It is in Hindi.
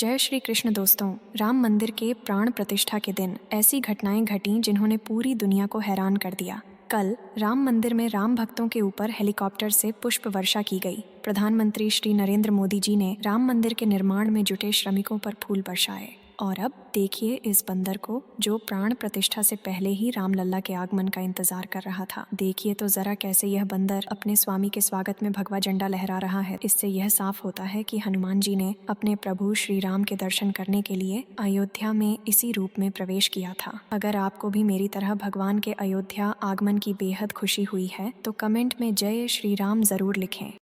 जय श्री कृष्ण दोस्तों। राम मंदिर के प्राण प्रतिष्ठा के दिन ऐसी घटनाएं घटीं जिन्होंने पूरी दुनिया को हैरान कर दिया। कल राम मंदिर में राम भक्तों के ऊपर हेलीकॉप्टर से पुष्प वर्षा की गई। प्रधानमंत्री श्री नरेंद्र मोदी जी ने राम मंदिर के निर्माण में जुटे श्रमिकों पर फूल बरसाए। और अब देखिए इस बंदर को जो प्राण प्रतिष्ठा से पहले ही रामलल्ला के आगमन का इंतजार कर रहा था। देखिए तो जरा कैसे यह बंदर अपने स्वामी के स्वागत में भगवा झंडा लहरा रहा है। इससे यह साफ होता है कि हनुमान जी ने अपने प्रभु श्री राम के दर्शन करने के लिए अयोध्या में इसी रूप में प्रवेश किया था। अगर आपको भी मेरी तरह भगवान के अयोध्या आगमन की बेहद खुशी हुई है तो कमेंट में जय श्री राम जरूर लिखें।